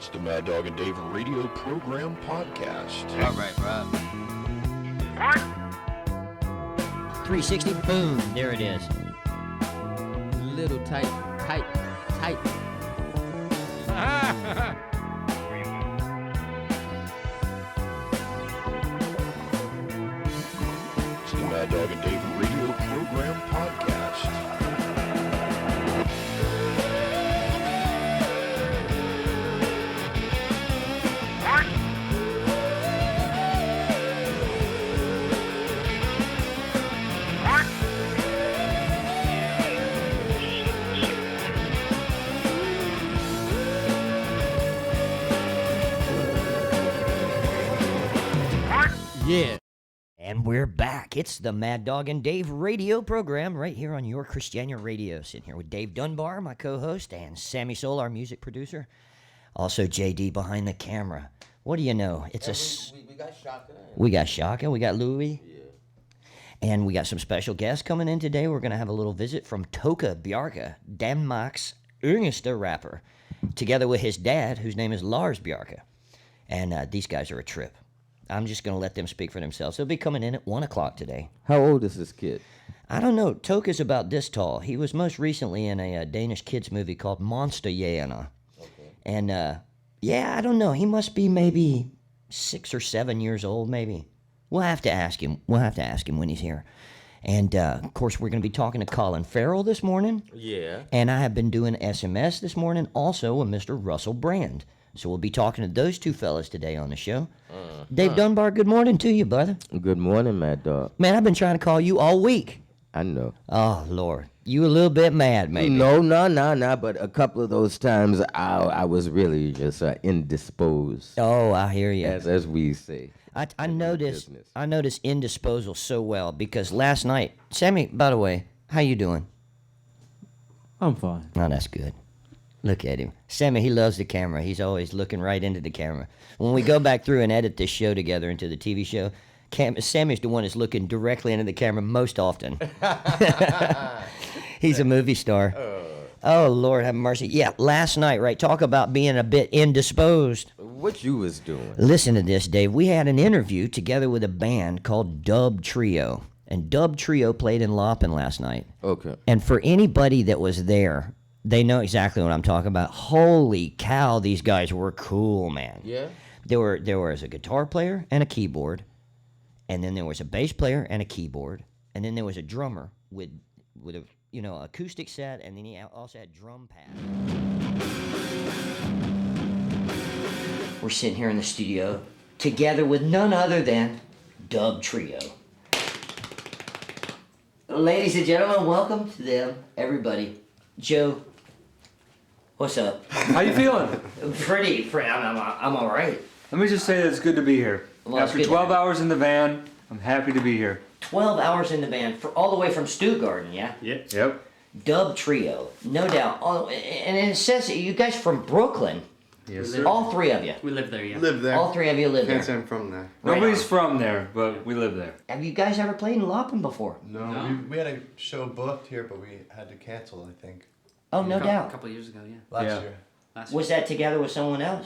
It's the Maddog and Dave radio program podcast. All right, Rob. What? 360, boom, there it is. Little tight. It's the Maddog and Dave radio program podcast. Yeah. And we're back. It's the Maddog and Dave radio program right here on your Christiania Radio. Sitting here with Dave Dunbar, my co-host, and Sammy Soul, our music producer. Also JD behind the camera. What do you know? It's We got Shaka. We got Shaka, we got Louie. Yeah. And we got some special guests coming in today. We're going to have a little visit from Toka Bjarke, Denmark's yngste rapper, together with his dad, whose name is Lars Bjarke. And these guys are a trip. I'm just going to let them speak for themselves. They'll be coming in at 1 o'clock today. How old is this kid? I don't know. Toka's about this tall. He was most recently in a Danish kids movie called Monsterjægerne. Okay. And, I don't know. He must be maybe 6 or 7 years old, maybe. We'll have to ask him. We'll have to ask him when he's here. And, of course, we're going to be talking to Colin Farrell this morning. Yeah. And I have been doing SMS this morning also with Mr. Russell Brand. So we'll be talking to those two fellas today on the show. Dave Dunbar, good morning to you, brother. Good morning, Maddog. Man, I've been trying to call you all week. I know. Oh, Lord. You a little bit mad, maybe. No, but a couple of those times I was really just indisposed, Oh, I hear you. as we say. I noticed business. I noticed indisposal so well because last night, Sammy, by the way, how you doing? I'm fine. Oh, that's good. Look at him. Sammy, he loves the camera. He's always looking right into the camera. When we go back through and edit this show together into the TV show, Sammy's the one that's looking directly into the camera most often. He's a movie star. Oh, Lord have mercy. Yeah, last night, right? Talk about being a bit indisposed. What you was doing? Listen to this, Dave. We had an interview together with a band called Dub Trio. And Dub Trio played in Loppin last night. Okay. And for anybody that was there, they know exactly what I'm talking about. Holy cow, these guys were cool, man. Yeah. There was a guitar player and a keyboard, and then there was a bass player and a keyboard, and then there was a drummer with a acoustic set, and then he also had drum pads. We're sitting here in the studio together with none other than Dub Trio. Ladies and gentlemen, welcome to them, everybody. Joe, what's up? How you feeling? I'm all right. Let me just say that it's good to be here. Well, it's After good to 12 have hours in the van, I'm happy to be here. 12 hours in the band, all the way from Stuttgart, yeah? Yep. Dub Trio, no doubt. Oh, and it says that you guys from Brooklyn. Yes, sir. All three of you. We live there, yeah. Live there. All three of you live Can't say there. I'm from there. Right Nobody's on. from there, but we live there. Have you guys ever played in Loppin before? No, No. We had a show booked here, but we had to cancel, I think, Oh, no A doubt. couple of years ago, yeah. last Yeah. year. Was that together with someone else?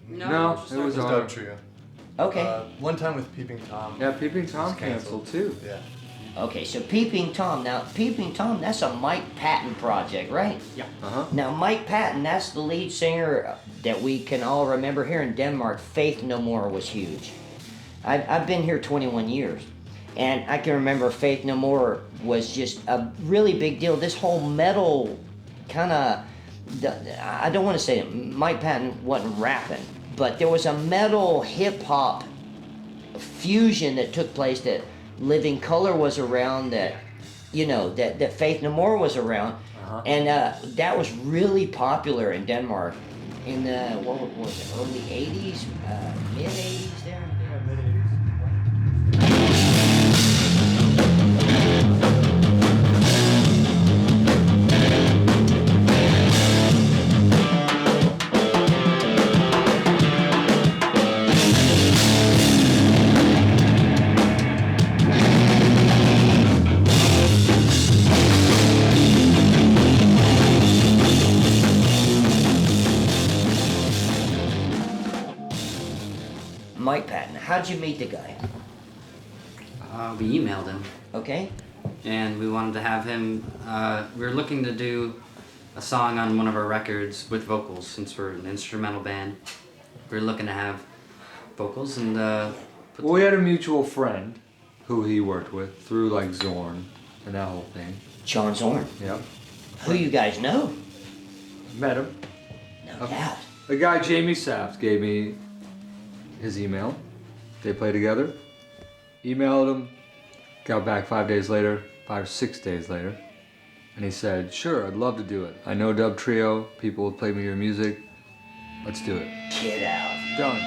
No, just it was It was our- Dub Trio. Okay. One time with Peeping Tom. Yeah, Peeping Tom was canceled too. Yeah. Okay, so Peeping Tom. Now, Peeping Tom, that's a Mike Patton project, right? Yeah. Uh-huh. Now, Mike Patton, that's the lead singer that we can all remember here in Denmark. Faith No More was huge. I've been here 21 years, and I can remember Faith No More was just a really big deal. This whole metal kind of, I don't want to say that Mike Patton wasn't rapping, but there was a metal hip-hop fusion that took place, that Living Color was around, that Faith No More was around, and that was really popular in Denmark in the what was it, early '80s, mid '80s there. how'd you meet the guy? We emailed him, Okay. and we wanted to have him. We were looking to do a song on one of our records with vocals, since we're an instrumental band. We were looking to have vocals and. Well, we had a mutual friend who he worked with through like Zorn and that whole thing. John Zorn. Yep. Who you guys know? Met him. No doubt. The guy Jamie Saft gave me his email. They played together. Emailed him. Got back 5 days later, 6 days later, and he said, "Sure, I'd love to do it. I know Dub Trio. People will play me your music. Let's do it." Get out. Done.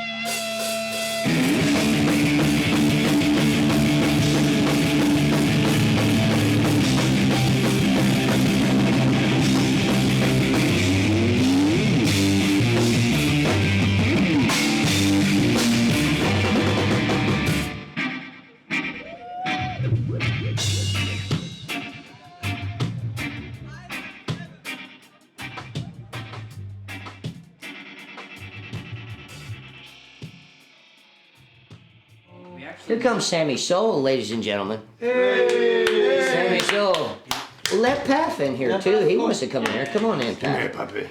Here comes Sammy Soul, ladies and gentlemen. Hey! Sammy Soul. Well, let Paff in here too. He wants to come in here. Come on in, Paff. Hey, puppy.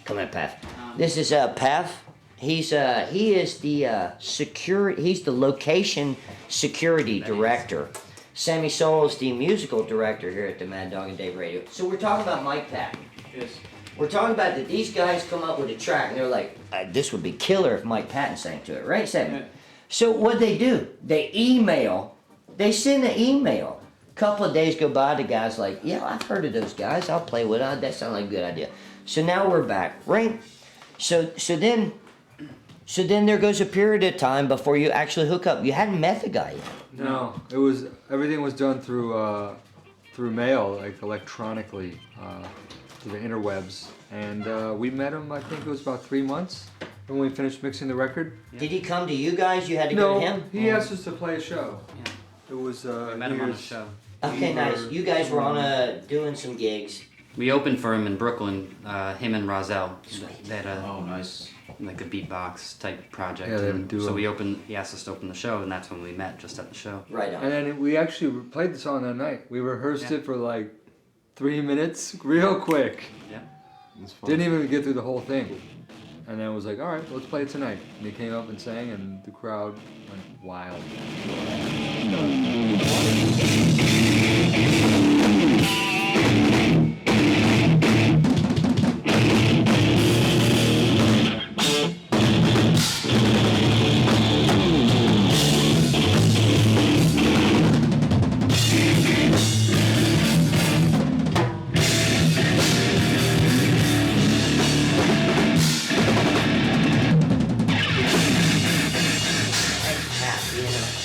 Come in, Paff. This is Paff. He is the security. He's the location security director. Sammy Soul is the musical director here at the Maddog and Dave Radio. So we're talking about Mike Patton. Yes. We're talking about that these guys come up with a track and they're like, this would be killer if Mike Patton sang to it, right, Sammy? So what they do? They send an email. A couple of days go by, the guy's like, yeah, I've heard of those guys. I'll play with it. That sounds like a good idea. So now we're back, right? So then there goes a period of time before you actually hook up. You hadn't met the guy yet. No, everything was done through mail, like electronically, through the interwebs, and we met him. I think it was about 3 months when we finished mixing the record. Did he come to you guys? You had to go to him? He asked us to play a show. Yeah. It was We met him on a show. Okay, nice. You guys were on doing some gigs. We opened for him in Brooklyn, him and Rozelle. They had nice. like a beatbox type project. Yeah, they and do so a- he asked us to open the show, and that's when we met, just at the show. Right on. And then we actually played the song that night. We rehearsed it for like 3 minutes, real quick. Yeah. Didn't even get through the whole thing. And then it was like, all right, let's play it tonight. And he came up and sang, and the crowd went wild.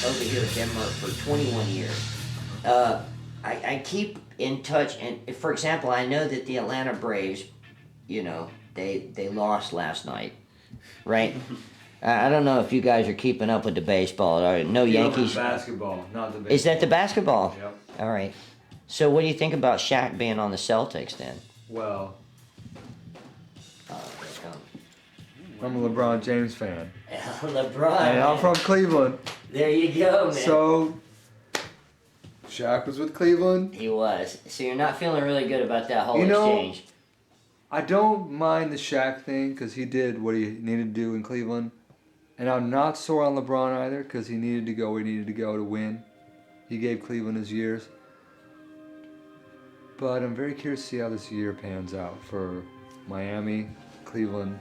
Over here in Denmark for 21 years. I keep in touch, and for example, I know that the Atlanta Braves, you know, they lost last night, right? I don't know if you guys are keeping up with the baseball. No Yankees. Basketball, not the baseball. Is that the basketball? Yep. All right. So what do you think about Shaq being on the Celtics then? Well, Oh, here I'm a LeBron James fan. it comes. LeBron. And I'm from Cleveland. There you go, man. So, Shaq was with Cleveland. He was. So you're not feeling really good about that whole You know, exchange. I don't mind the Shaq thing because he did what he needed to do in Cleveland. And I'm not sore on LeBron either because he needed to go where he needed to go to win. He gave Cleveland his years. But I'm very curious to see how this year pans out for Miami, Cleveland,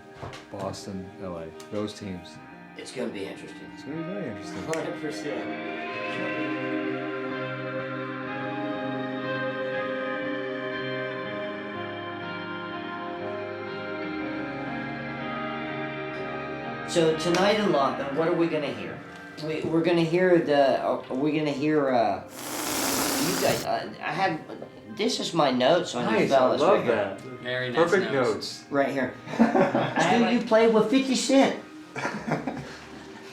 Boston, LA. Those teams. It's going to be interesting. It's going to be very interesting. 100%. So tonight in London, what are we going to hear? We're going to hear we're going to hear, you guys, I had, this is my notes on you Nice, I fellas love right here. that. Very nice Perfect notes. Right here. Stu, you played with 50 Cent.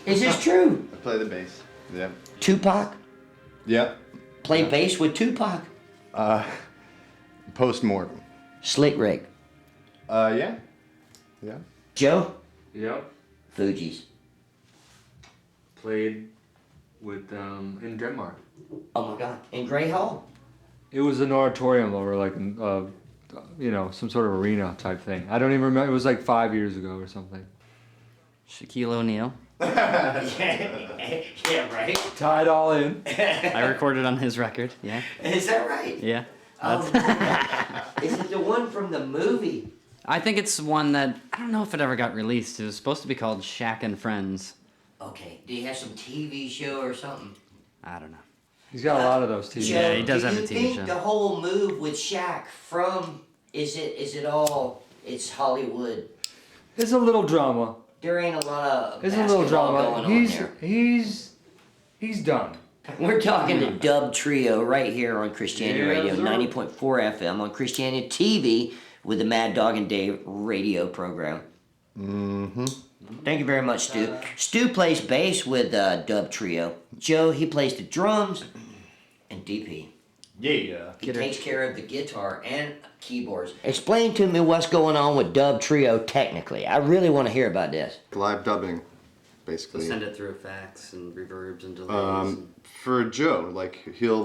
Is this true? I play the bass. Yep. Tupac? Yep. Play bass with Tupac? Post-mortem. Slick Rick. Yeah. Yeah. Joe? Yep. Fugees. played with in Denmark. Oh my God! In Grey Hall. It was an auditorium over like some sort of arena type thing. I don't even remember. It was like 5 years ago or something. Shaquille O'Neal. Yeah, right. Tie it all in. I recorded on his record. Yeah. Is that right? Yeah. Oh, is it the one from the movie? I think it's one that I don't know if it ever got released. It was supposed to be called Shaq and Friends. Okay. Do you have some TV show or something? I don't know. He's got a lot of those TV. Joe, Yeah, he does have a do TV you think show. the whole move with Shaq from it's Hollywood? There's a little drama. There ain't a lot of There's a little basketball drama. going on there. He's done. We're talking to Dub Trio right here on Christianity Yeah, Radio, sir. 90.4 FM on Christianity TV with the Mad Dog and Dave radio program. Mm-hmm. Thank you very much, Stu. Stu plays bass with Dub Trio. Joe, he plays the drums, and DP. Yeah. He takes care of the guitar and keyboards. Explain to me what's going on with Dub Trio technically. I really want to hear about this. Live dubbing, So basically. send it through effects and reverbs and delays. For Joe, like he'll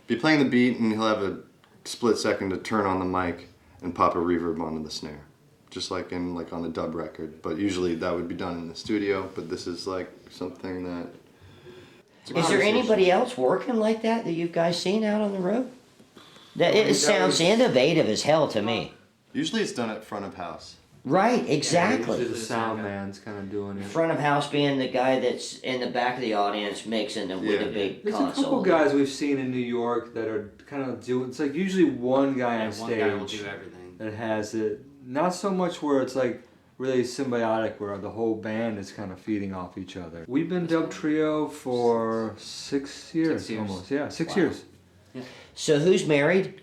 be playing the beat and he'll have a split second to turn on the mic and pop a reverb onto the snare, just like on a dub record. But usually that would be done in the studio. But this is like something that. it's a Is there conversation. anybody else working like that you guys seen out on the road? It sounds innovative as hell to me. Usually it's done at front of house. Right, exactly. Usually the sound man's kind of doing it. Front of house being the guy that's in the back of the audience mixing it with Yeah. a big There's a console. couple guys we've seen in New York that are kind of doing. It's like usually one guy on One stage guy will do everything. that has it. Not so much where it's like really symbiotic, where the whole band is kind of feeding off each other. We've been Dub Trio for 6 years, 6 years. almost. Yeah, 6 Wow. years. So who's married?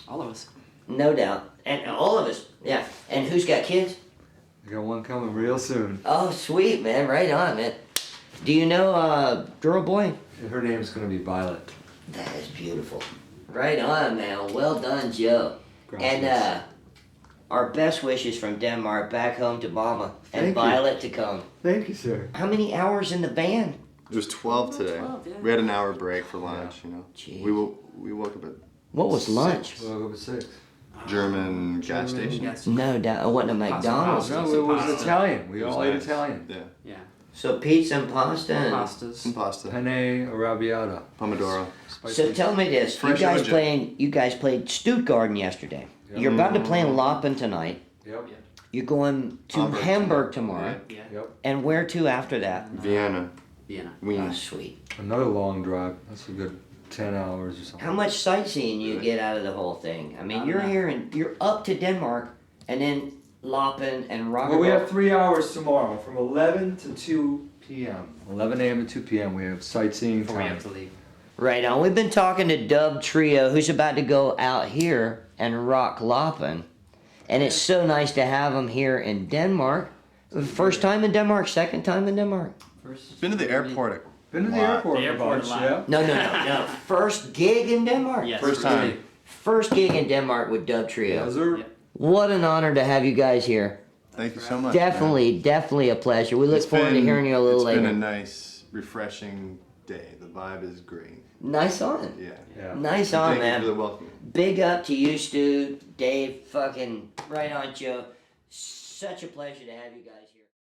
All of us. No doubt. And all of us. Yeah. And who's got kids? I got one coming real soon. Oh, sweet, man. Right on, man. Do you know girl boy? Her name's gonna be Violet. That is beautiful. Right on, man. Well done, Joe. Gracias. And our best wishes from Denmark back home to Mama and Thank you. Violet to come. Thank you, sir. How many hours in the van? It was 12 today. 12, yeah. We had an hour break for lunch. Jeez. We woke up at What was lunch? We woke up at 6. German gas station. Yes. No doubt. It wasn't a McDonald's. No, it was pasta. Italian. We It was all ate nice. Italian. Yeah. Yeah. So pizza and pasta. And Pastas. Some pasta. Penne arrabbiata. Pomodoro. so tell me this: Fresh you origin. guys played Stuttgart yesterday. You're about to play in Lappen tonight. Yep. You're going to Hamburg Hamburg tomorrow. Yeah. Yep. And where to after that? Vienna. Vienna. Wien. Oh, sweet. Another long drive. That's a good 10 hours or something. How much sightseeing you get out of the whole thing? I mean, you're here and you're up to Denmark, and then Lappen and Rotterdam. Well, we have 3 hours tomorrow from 11 to 2 p.m. 11 a.m. to 2 p.m. We have sightseeing Before we time. have to leave. Right on. We've been talking to Dub Trio, who's about to go out here and rock Lappen. And it's so nice to have them here in Denmark. First time in Denmark, second time in Denmark. First. Been to the airport. Been to the Lot. airport, The a airport bunch, a lot. yeah. No. First gig in Denmark? Yes. First time. First gig in Denmark with Dub Trio. Yes, sir. Yeah. What an honor to have you guys here. Thank you so much. Definitely a pleasure. We look It's forward to been- hearing you a little It's been a later. nice, refreshing day. The vibe is great. Nice on. Yeah. Yeah. Nice on, Thank you for the man. welcome. Big up to you, Stu, Dave, fucking right on, Joe. Such a pleasure to have you guys here.